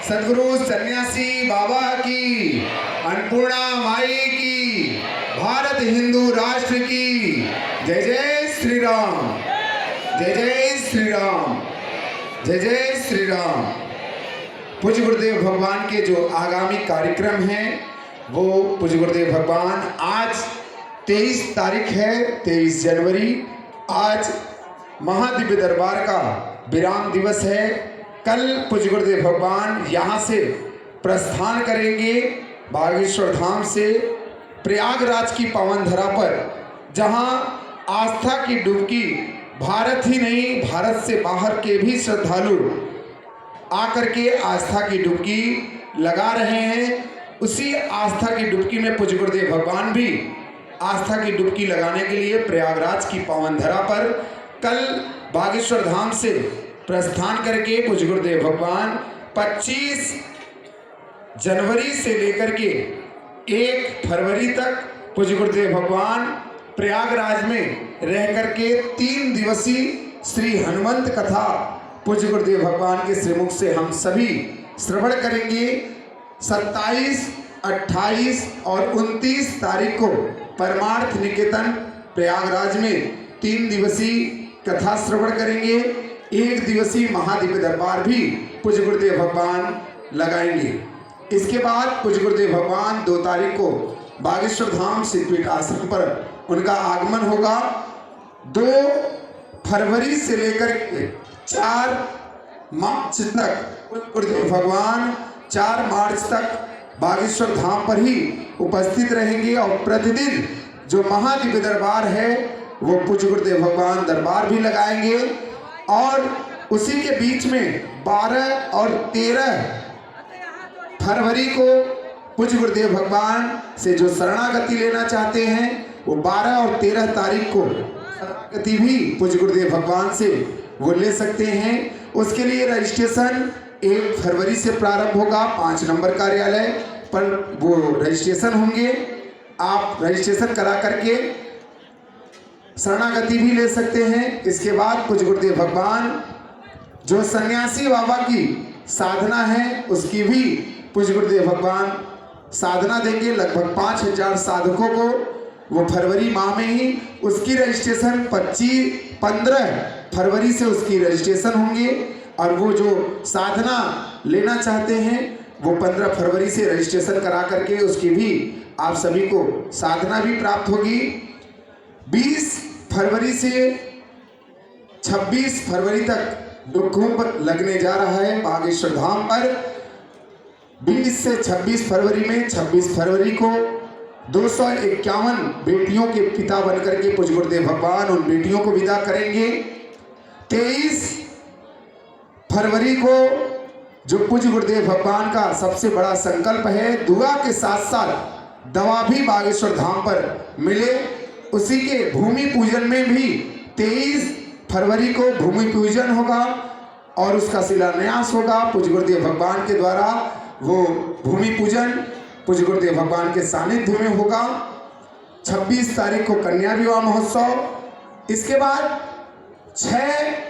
सदगुरु सन्यासी बाबा की, अन्नपूर्णा माई की, भारत हिंदू राष्ट्र की जय जय श्री राम, जय जय श्री राम, जय जय श्री राम। पूज्य गुरुदेव भगवान के जो आगामी कार्यक्रम हैं वो पूज्य गुरुदेव भगवान आज 23 तारीख है, 23 जनवरी। आज महादिव्य दरबार का विराम दिवस है। कल पूज्य गुरुदेव भगवान यहाँ से प्रस्थान करेंगे बागेश्वर धाम से प्रयागराज की पावन धरा पर, जहाँ आस्था की डुबकी भारत ही नहीं भारत से बाहर के भी श्रद्धालु आकर के आस्था की डुबकी लगा रहे हैं। उसी आस्था की डुबकी में पूज्य गुरुदेव भगवान भी आस्था की डुबकी लगाने के लिए प्रयागराज की पावन धरा पर कल बागेश्वर धाम से प्रस्थान करके पूज्य गुरुदेव भगवान 25 जनवरी से लेकर के 1 फरवरी तक पूज्य गुरुदेव भगवान प्रयागराज में रह करके 3 दिवसीय श्री हनुमंत कथा पूज्य गुरुदेव भगवान के श्रीमुख से हम सभी श्रवण करेंगे। 27, 28 और 29 तारीख को परमार्थ निकेतन प्रयागराज में 3 दिवसीय कथा श्रवण करेंगे। 1 दिवसीय महादिव्य दरबार भी पूज्य गुरुदेव भगवान लगाएंगे। इसके बाद पूज्य गुरुदेव भगवान 2 तारीख को बागेश्वर धाम सिद्धपीठ आश्रम पर उनका आगमन होगा। 2 फरवरी से लेकर 4 मार्च तक गुरुदेव भगवान 4 मार्च तक बागेश्वर धाम पर ही उपस्थित रहेंगे और प्रतिदिन जो महादिव्य दरबार है वो पूज्य गुरुदेव भगवान दरबार भी लगाएंगे। और उसी के बीच में 12 और 13 फरवरी को पूज्य गुरुदेव भगवान से जो शरणागति लेना चाहते हैं वो 12 और 13 तारीख को शरणागति भी पूज्य गुरुदेव भगवान से वो ले सकते हैं। उसके लिए रजिस्ट्रेशन 1 फरवरी से प्रारंभ होगा। 5 नंबर कार्यालय पर वो रजिस्ट्रेशन होंगे। आप रजिस्ट्रेशन करा करके शरणागति भी ले सकते हैं। इसके बाद पूज्य गुरुदेव भगवान जो सन्यासी बाबा की साधना है उसकी भी पूज्य गुरुदेव भगवान साधना देंगे। लगभग 5000 साधकों को वो फरवरी माह में ही उसकी रजिस्ट्रेशन 15 फरवरी से उसकी रजिस्ट्रेशन होंगे। और वो जो साधना लेना चाहते हैं वो 15 फरवरी से रजिस्ट्रेशन करा करके उसकी भी आप सभी को साधना भी प्राप्त होगी। 20 फरवरी से 26 फरवरी तक दुखों पर लगने जा रहा है बागेश्वर धाम पर। 20 से 26 फरवरी में 26 फरवरी को 251 बेटियों के पिता बनकर के पूज्य गुरुदेव भगवान उन बेटियों को विदा करेंगे। 23 फरवरी को जो पूज्य गुरुदेव भगवान का सबसे बड़ा संकल्प है दुआ के साथ साथ दवा भी बागेश्वर धाम पर मिले, उसी के भूमि पूजन में भी 23 फरवरी को भूमि पूजन होगा और उसका शिलान्यास होगा पूज्य गुरुदेव भगवान के द्वारा। वो भूमि पूजन पूज्य गुरुदेव भगवान के सानिध्य में होगा। 26 तारीख को कन्या विवाह महोत्सव। इसके बाद 6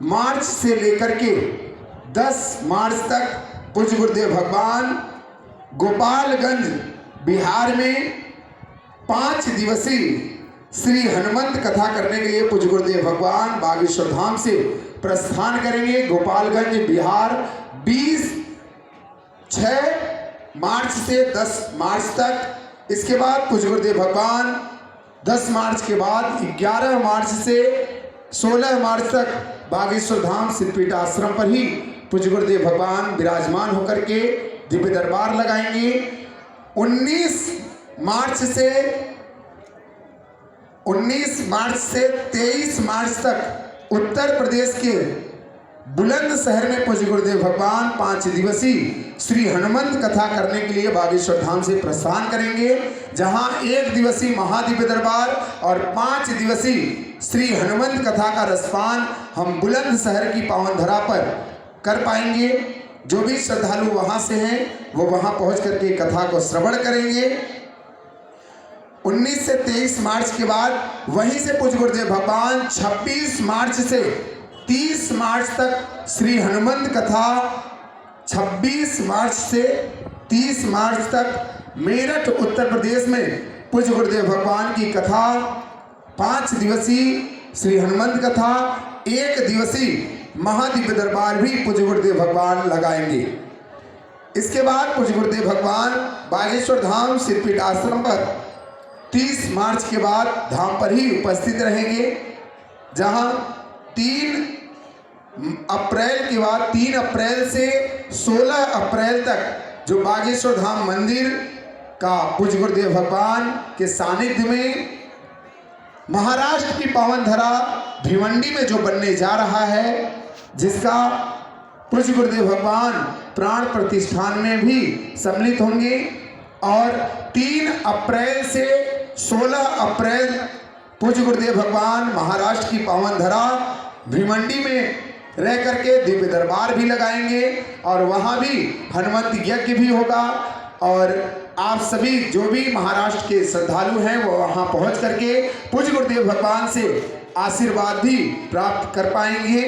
मार्च से लेकर के 10 मार्च तक पूज्य गुरुदेव भगवान गोपालगंज बिहार में 5 दिवसीय श्री हनुमंत कथा करने के लिए पूज्य गुरुदेव भगवान बागेश्वर धाम से प्रस्थान करेंगे गोपालगंज बिहार। 6 मार्च से 10 मार्च तक। इसके बाद पूज्य गुरुदेव भगवान 10 मार्च के बाद 11 मार्च से 16 मार्च तक बागेश्वर धाम सिद्धपीठ आश्रम पर ही पूज्य गुरुदेव भगवान विराजमान होकर के दिव्य दरबार लगाएंगे। 19 मार्च से 23 मार्च तक उत्तर प्रदेश के बुलंदशहर में पूज्य गुरुदेव भगवान 5 दिवसीय श्री हनुमंत कथा करने के लिए बागेश्वर धाम से प्रस्थान करेंगे, जहां 1 दिवसीय महादिव्य दरबार और 5 दिवसीय श्री हनुमंत कथा का रसपान हम बुलंदशहर की पावन धरा पर कर पाएंगे। जो भी श्रद्धालु वहां से हैं वो वहां पहुंच करके कथा को श्रवण करेंगे। 19 से 23 मार्च के बाद वहीं से पूज्य गुरुदेव भगवान 26 मार्च से 30 मार्च तक श्री हनुमंत कथा 26 मार्च से 30 मार्च तक मेरठ उत्तर प्रदेश में पूज्य गुरुदेव भगवान की कथा, 5 दिवसीय श्री हनुमंत कथा, 1 दिवसीय महादिव्य दरबार भी पूज्य गुरुदेव भगवान लगाएंगे। इसके बाद पूज्य गुरुदेव भगवान बागेश्वर धाम सिद्धपीठ आश्रम पर 30 मार्च के बाद धाम पर ही उपस्थित रहेंगे, जहां 3 अप्रैल के बाद 3 अप्रैल से 16 अप्रैल तक जो बागेश्वर धाम मंदिर का पूज्य गुरुदेव भगवान के सानिध्य में महाराष्ट्र की पावन धरा भिवंडी में जो बनने जा रहा है, जिसका पूज्य गुरुदेव भगवान प्राण प्रतिष्ठान में भी सम्मिलित होंगे। और 3 अप्रैल से 16 अप्रैल पूज्य गुरुदेव भगवान महाराष्ट्र की पावन धरा भिवंडी में रह करके दिव्य दरबार भी लगाएंगे और वहाँ भी हनुमंत यज्ञ भी होगा। और आप सभी जो भी महाराष्ट्र के श्रद्धालु हैं वो वहाँ पहुँच करके पूज्य गुरुदेव भगवान से आशीर्वाद भी प्राप्त कर पाएंगे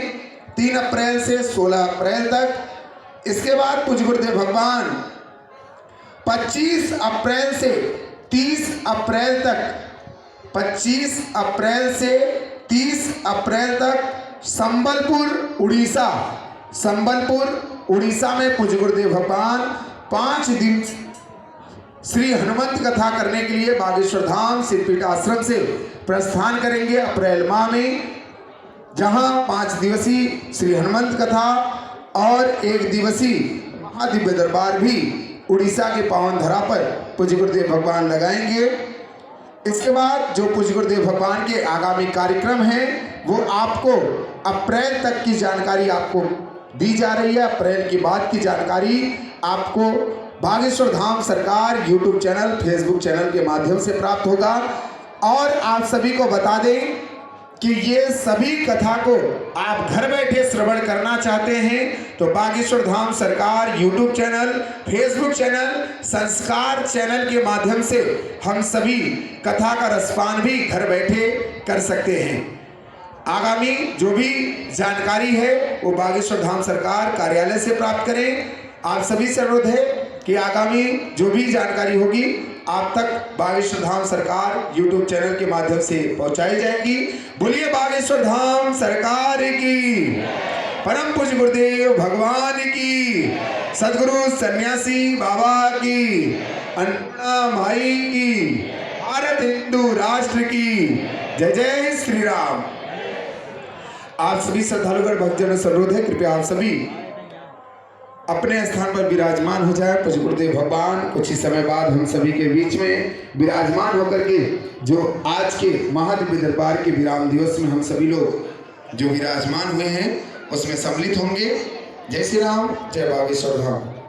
3 अप्रैल से 16 अप्रैल तक। इसके बाद पूज्य गुरुदेव भगवान 25 अप्रैल से 30 अप्रैल तक 25 अप्रैल से 30 अप्रैल तक संबलपुर उड़ीसा में पूज्य गुरुदेव भगवान 5 दिन श्री हनुमंत कथा करने के लिए बागेश्वर धाम सिद्धपीठ आश्रम से प्रस्थान करेंगे अप्रैल माह में, जहां 5 दिवसीय श्री हनुमंत कथा और 1 दिवसीय महादिव्य दरबार भी उड़ीसा के पावन धरा पर पूज्य गुरुदेव भगवान लगाएंगे। इसके बाद जो पूज्य गुरुदेव भगवान के आगामी कार्यक्रम हैं वो आपको अप्रैल तक की जानकारी आपको दी जा रही है। अप्रैल के बाद की जानकारी आपको बागेश्वर धाम सरकार यूट्यूब चैनल, फेसबुक चैनल के माध्यम से प्राप्त होगा। और आप सभी को बता दें कि ये सभी कथा को आप घर बैठे श्रवण करना चाहते हैं तो बागेश्वर धाम सरकार यूट्यूब चैनल, फेसबुक चैनल, संस्कार चैनल के माध्यम से हम सभी कथा का रसपान भी घर बैठे कर सकते हैं। आगामी जो भी जानकारी है वो बागेश्वर धाम सरकार कार्यालय से प्राप्त करें। आप सभी से अनुरोध है कि आगामी जो भी जानकारी होगी आप तक बागेश्वर धाम सरकार यूट्यूब चैनल के माध्यम से पहुंचाई जाएगी। बोलिए बागेश्वर धाम सरकार की, परम पूज्य गुरुदेव भगवान की, सदगुरु सन्यासी बाबा की, अन्नपूर्णा माई की, भारत हिंदू राष्ट्र की जय जय श्री राम। आप सभी श्रद्धालुगण भक्तजनों से अनुरोध है कृपया आप सभी अपने स्थान पर विराजमान हो जाए। पूज्य गुरुदेव भगवान कुछ ही समय बाद हम सभी के बीच में विराजमान होकर के जो आज के महादिव्य दरबार के विराम दिवस में हम सभी लोग जो विराजमान हुए हैं उसमें सम्मिलित होंगे। जय श्री राम, जय बागेश्वर धाम।